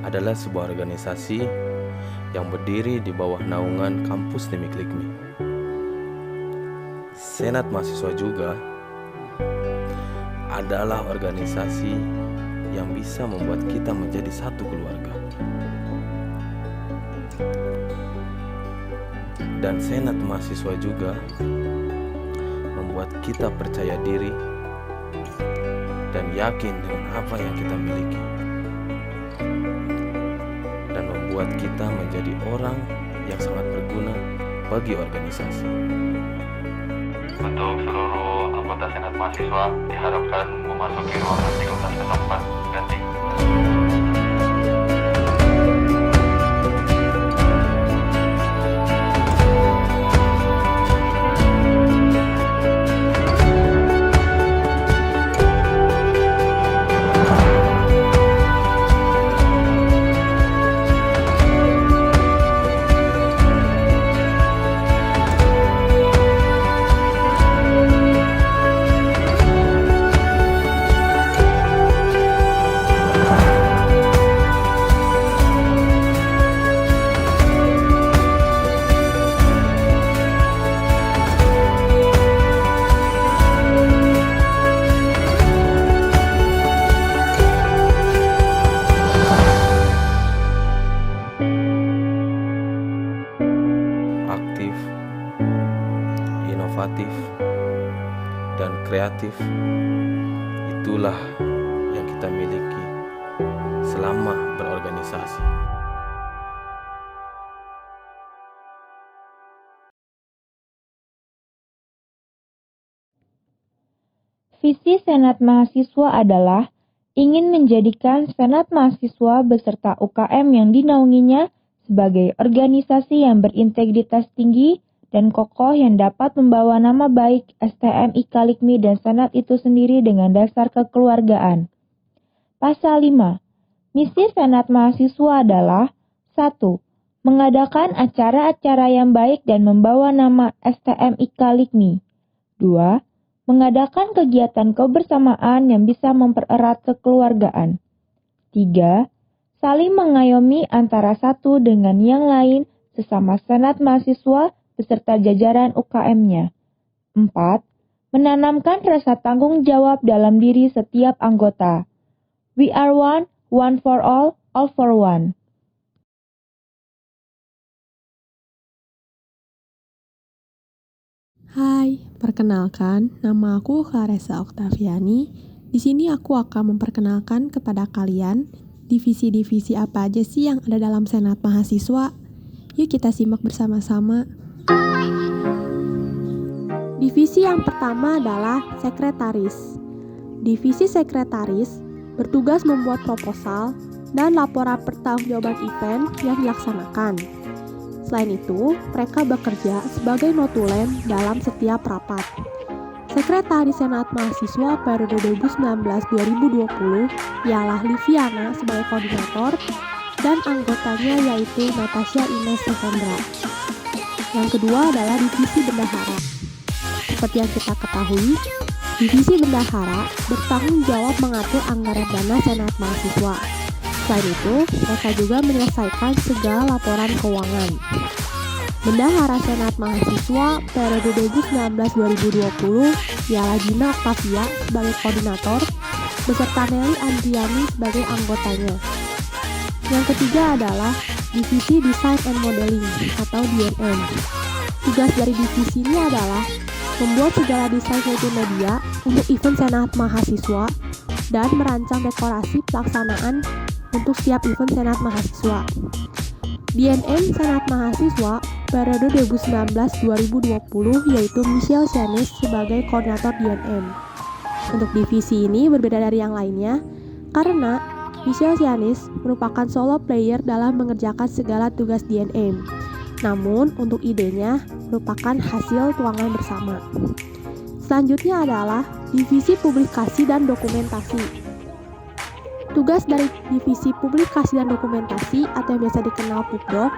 adalah sebuah organisasi yang berdiri di bawah naungan kampus Demik Likmi. Senat Mahasiswa juga adalah organisasi yang bisa membuat kita menjadi satu keluarga. Dan Senat Mahasiswa juga membuat kita percaya diri dan yakin dengan apa yang kita miliki, dan membuat kita menjadi orang yang sangat berguna bagi organisasi. Untuk seluruh anggota Senat Mahasiswa diharapkan memasuki ruangan 1304 ganti. Aktif, inovatif, dan kreatif, itulah yang kita miliki selama berorganisasi. Visi Senat Mahasiswa adalah ingin menjadikan Senat Mahasiswa beserta UKM yang dinaunginya sebagai organisasi yang berintegritas tinggi dan kokoh yang dapat membawa nama baik STM IKA Likmi dan Senat itu sendiri dengan dasar kekeluargaan. Pasal 5. Misi Senat Mahasiswa adalah 1. Mengadakan acara-acara yang baik dan membawa nama STM IKA Likmi. 2. Mengadakan kegiatan kebersamaan yang bisa mempererat kekeluargaan. 3. Saling mengayomi antara satu dengan yang lain sesama Senat Mahasiswa beserta jajaran UKM-nya. 4. Menanamkan rasa tanggung jawab dalam diri setiap anggota. We are one for all for one. Hai, perkenalkan, nama aku Claresa Oktaviani. Di sini aku akan memperkenalkan kepada kalian divisi-divisi apa aja sih yang ada dalam Senat Mahasiswa. Yuk kita simak bersama-sama. Divisi yang pertama adalah Sekretaris. Divisi Sekretaris bertugas membuat proposal dan laporan pertanggungjawaban event yang dilaksanakan. Selain itu, mereka bekerja sebagai notulen dalam setiap rapat. Sekretaris Senat Mahasiswa periode 2019-2020 ialah Liviana sebagai koordinator dan anggotanya yaitu Natasha Ines Sefendra. Yang kedua adalah Divisi Bendahara. Seperti yang kita ketahui, Divisi Bendahara bertanggung jawab mengatur anggaran dana Senat Mahasiswa. Selain itu, mereka juga menyelesaikan segala laporan keuangan. Bendahara Senat Mahasiswa periode 2019-2020 ialah Gina Octavia sebagai koordinator beserta Nelly Andriani sebagai anggotanya. Yang ketiga adalah Divisi Design and Modeling atau DNM. Tugas dari divisi ini adalah membuat segala desain multimedia untuk event Senat Mahasiswa dan merancang dekorasi pelaksanaan untuk setiap event Senat Mahasiswa. DNM Senat Mahasiswa periode 2019-2020 yaitu Michelle Sianis sebagai koordinator DNM. Untuk divisi ini berbeda dari yang lainnya karena Michelle Sianis merupakan solo player dalam mengerjakan segala tugas DNM. Namun untuk idenya merupakan hasil tuangan bersama. Selanjutnya adalah Divisi Publikasi dan Dokumentasi. Tugas dari Divisi Publikasi dan Dokumentasi atau yang biasa dikenal PUBDOK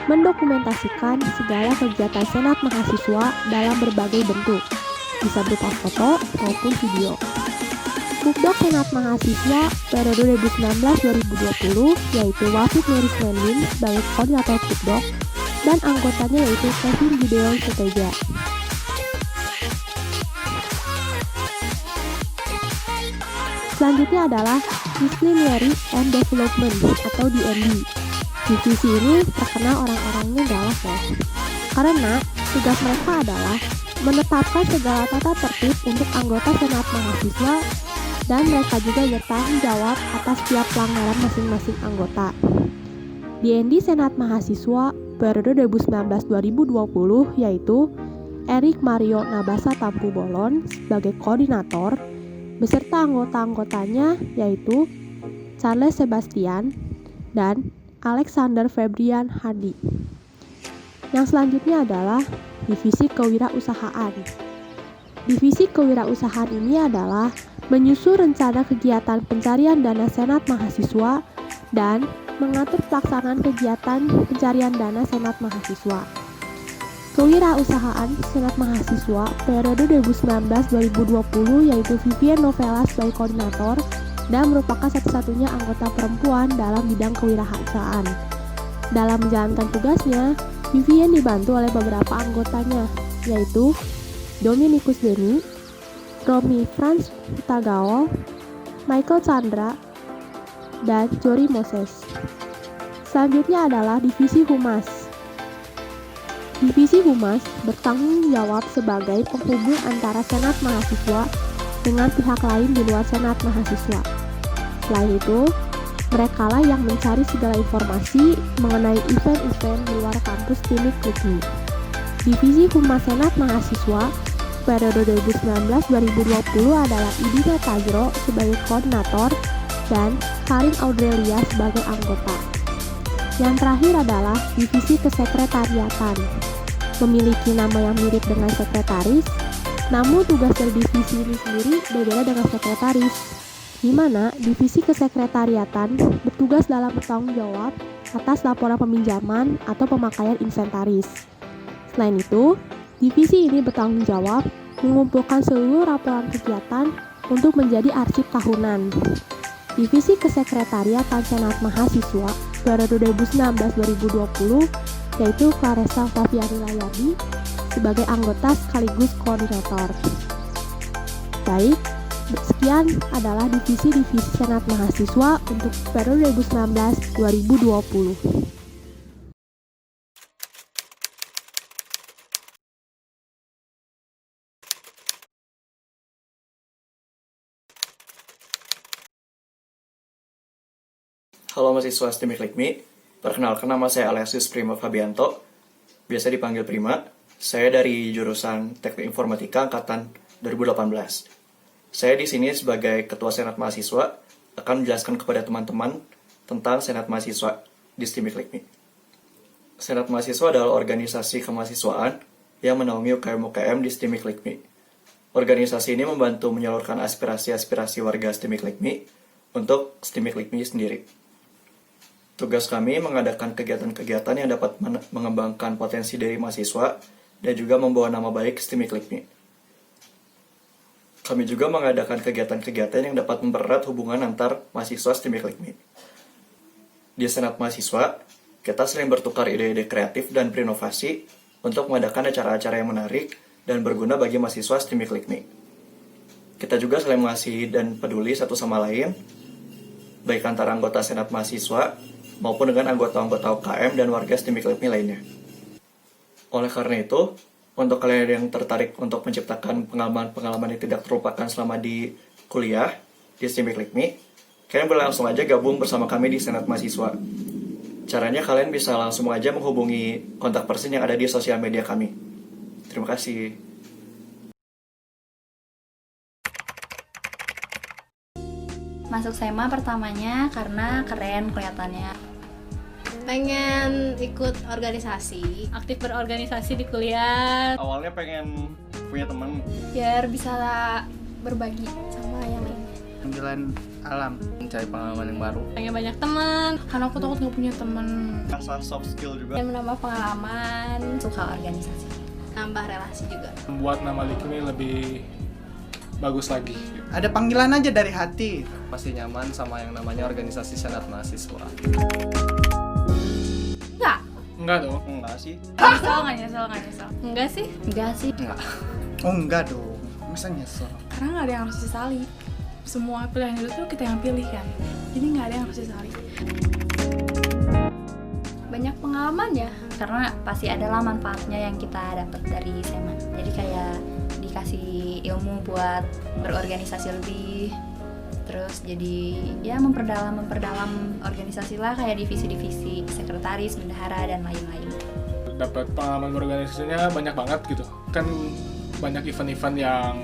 mendokumentasikan segala kegiatan Senat Mahasiswa dalam berbagai bentuk, bisa berupa foto maupun video. Pupdok Senat Mahasiswa periode 2019-2020 yaitu Wafid Nurismendin sebagai koordinator Pupdok dan anggotanya yaitu Kevin Gideon Suteja. Selanjutnya adalah Disciplinary and Development atau DND. Divisi ini terkenal orang-orangnya galak ya, karena tugas mereka adalah menetapkan segala tata tertib untuk anggota Senat Mahasiswa dan mereka juga bertanggung jawab atas setiap pelanggaran masing-masing anggota. DND Senat Mahasiswa periode 2019-2020 yaitu Erik Mario Nabasa Tampu Bolon sebagai koordinator beserta anggota-anggotanya yaitu Charles Sebastian dan Alexander Febrian Hadi. Yang selanjutnya adalah Divisi Kewirausahaan. Divisi Kewirausahaan ini adalah menyusun rencana kegiatan pencarian dana Senat Mahasiswa dan mengatur pelaksanaan kegiatan pencarian dana Senat Mahasiswa. Kewirausahaan Senat Mahasiswa periode 2019-2020 yaitu Vivian Novella sebagai koordinator dan merupakan satu-satunya anggota perempuan dalam bidang kewirausahaan. Dalam menjalankan tugasnya, Vivian dibantu oleh beberapa anggotanya, yaitu Dominikus Deni, Romy Franz Hutagawa, Michael Chandra, dan Jory Moses. Selanjutnya adalah Divisi Humas. Divisi Humas bertanggung jawab sebagai penghubung antara Senat Mahasiswa dengan pihak lain di luar Senat Mahasiswa. Selain itu, merekalah yang mencari segala informasi mengenai event-event di luar kampus Timik Lipmi. Divisi Humas Senat Mahasiswa periode 2019-2020 adalah Idina Tajro sebagai koordinator dan Karin Audrelia sebagai anggota. Yang terakhir adalah Divisi Kesekretariatan. Memiliki nama yang mirip dengan sekretaris, namun tugas dari divisi ini sendiri berbeda dengan sekretaris, di mana Divisi Kesekretariatan bertugas dalam bertanggung jawab atas laporan peminjaman atau pemakaian inventaris. Selain itu, divisi ini bertanggung jawab mengumpulkan seluruh laporan kegiatan untuk menjadi arsip tahunan. Divisi Kesekretariatan Senat Mahasiswa periode 2019-2020 yaitu Claressa Flaviani Layadi sebagai anggota sekaligus koordinator. Baik, sekian adalah divisi-divisi Senat Mahasiswa untuk periode 2019-2020. Halo mahasiswa STMIK Likmi, perkenalkan nama saya Alexis Prima Fabianto, biasa dipanggil Prima. Saya dari jurusan Teknik Informatika Angkatan 2018. Saya di sini sebagai Ketua Senat Mahasiswa akan menjelaskan kepada teman-teman tentang Senat Mahasiswa di STMIK Likmi. Senat Mahasiswa adalah organisasi kemahasiswaan yang menaungi UKM-UKM di STMIK Likmi. Organisasi ini membantu menyalurkan aspirasi-aspirasi warga STMIK Likmi untuk STMIK Likmi sendiri. Tugas kami mengadakan kegiatan-kegiatan yang dapat mengembangkan potensi dari mahasiswa dan juga membawa nama baik STMIK Likmi. Kami juga mengadakan kegiatan-kegiatan yang dapat mempererat hubungan antar mahasiswa STMIK Likmi. Di Senat Mahasiswa, kita sering bertukar ide-ide kreatif dan berinovasi untuk mengadakan acara-acara yang menarik dan berguna bagi mahasiswa STMIK Likmi. Kita juga saling mengasihi dan peduli satu sama lain, baik antara anggota Senat Mahasiswa maupun dengan anggota-anggota UKM dan warga STMIK Likmi lainnya. Oleh karena itu, untuk kalian yang tertarik untuk menciptakan pengalaman-pengalaman yang tidak terlupakan selama di kuliah di STMIK Likmi, kalian boleh langsung aja gabung bersama kami di Senat Mahasiswa. Caranya kalian bisa langsung aja menghubungi kontak person yang ada di sosial media kami. Terima kasih. Masuk SEMA pertamanya karena keren kelihatannya. Pengen ikut organisasi, aktif berorganisasi di kuliah. Awalnya pengen punya teman biar bisa berbagi sama yang lain. Jalan alam, mencari pengalaman yang baru. Pengen banyak teman, Karena aku takut nggak punya teman. asal soft skill juga. Dan menambah pengalaman, Suka organisasi. nambah relasi juga. Membuat nama Likmi lebih bagus lagi. Ada panggilan aja dari hati. Masih nyaman sama yang namanya organisasi Senat Mahasiswa. Enggak dong. Enggak sih. Nggak nyesel. Enggak sih. Enggak sih. Oh enggak dong, masa nyesel? Karena nggak ada yang harus disesali. Semua pilihan itu tuh kita yang pilih kan. Jadi nggak ada yang harus disesali. Banyak pengalaman ya, karena pasti adalah manfaatnya yang kita dapat dari SMA. Jadi kayak dikasih ilmu buat berorganisasi lebih, terus jadi ya memperdalam organisasi lah, kayak divisi-divisi, sekretaris, bendahara, dan lain-lain. Dapat pengalaman berorganisasinya banyak banget gitu. Kan banyak event-event yang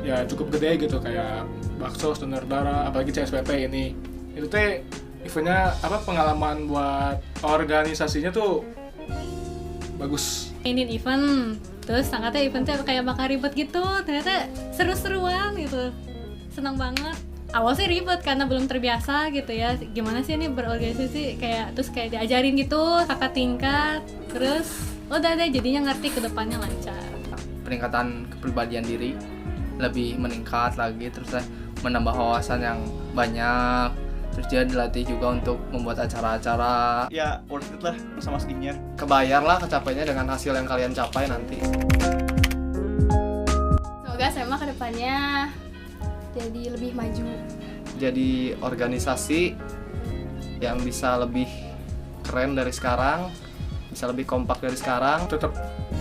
ya cukup gede gitu, kayak bakso, donor darah, apalagi CSPP ini. Itu teh eventnya pengalaman buat organisasinya tuh bagus. Ini event, terus sangkatnya eventnya kayak bakal ribet gitu, ternyata seru-seruan gitu. Senang banget. Awal sih ribet karena belum terbiasa gitu ya. Gimana sih ini berorganisasi, terus diajarin gitu kakak tingkat. Terus udah deh jadinya ngerti, ke depannya lancar. Peningkatan kepribadian diri lebih meningkat lagi, terus menambah wawasan yang banyak. Terus dia dilatih juga untuk membuat acara-acara. Ya worth it lah sama skinya. Kebayar lah kecapainya dengan hasil yang kalian capai nanti. Semoga SMA kedepannya jadi lebih maju. Jadi organisasi yang bisa lebih keren dari sekarang, bisa lebih kompak dari sekarang. Tetap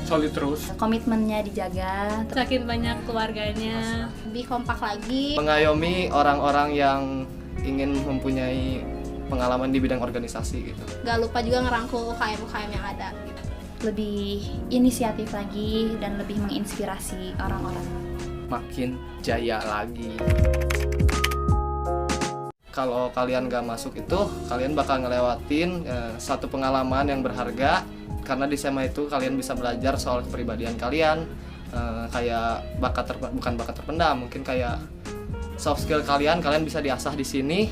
solid terus. Komitmennya dijaga. Semakin banyak keluarganya. Lebih kompak lagi. Mengayomi orang-orang yang ingin mempunyai pengalaman di bidang organisasi gitu. Gak lupa juga ngerangkul UKM-UKM yang ada gitu. Lebih inisiatif lagi dan lebih menginspirasi orang-orang. Makin jaya lagi. Kalau kalian gak masuk itu, kalian bakal ngelewatin satu pengalaman yang berharga. Karena di SMA itu kalian bisa belajar soal kepribadian kalian, kayak bukan bakat terpendam, mungkin kayak soft skill kalian bisa diasah di sini,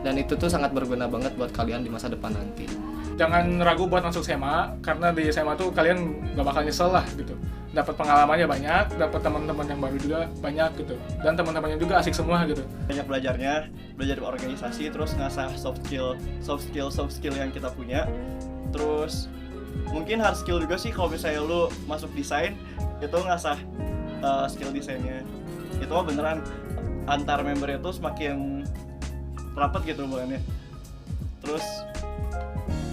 dan itu tuh sangat berguna banget buat kalian di masa depan nanti. Jangan ragu buat masuk SMA, karena di SMA tuh kalian gak bakal nyesel lah gitu. Dapat pengalamannya banyak, dapat teman-teman yang baru juga banyak gitu, dan teman-temannya juga asik semua gitu. Banyak belajar berorganisasi, terus ngasah soft skill yang kita punya. Terus mungkin hard skill juga sih, kalau misalnya lu masuk desain itu ngasah skill desainnya. Itu mah beneran antar membernya tuh semakin rapat gitu hubungannya. Terus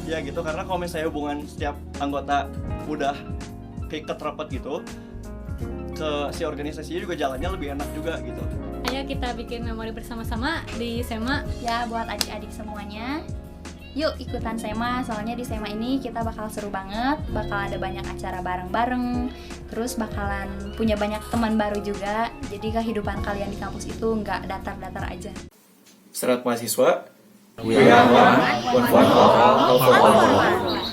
ya gitu, karena kalau misalnya hubungan setiap anggota udah keikat rapat gitu, ke si organisasinya juga jalannya lebih enak juga gitu. Ayo kita bikin memori bersama-sama di SMA. Ya buat adik-adik semuanya, yuk ikutan SEMA, soalnya di SEMA ini kita bakal seru banget, bakal ada banyak acara bareng-bareng, terus bakalan punya banyak teman baru juga, jadi kehidupan kalian di kampus itu nggak datar-datar aja. Senat Mahasiswa, we are one for all for one.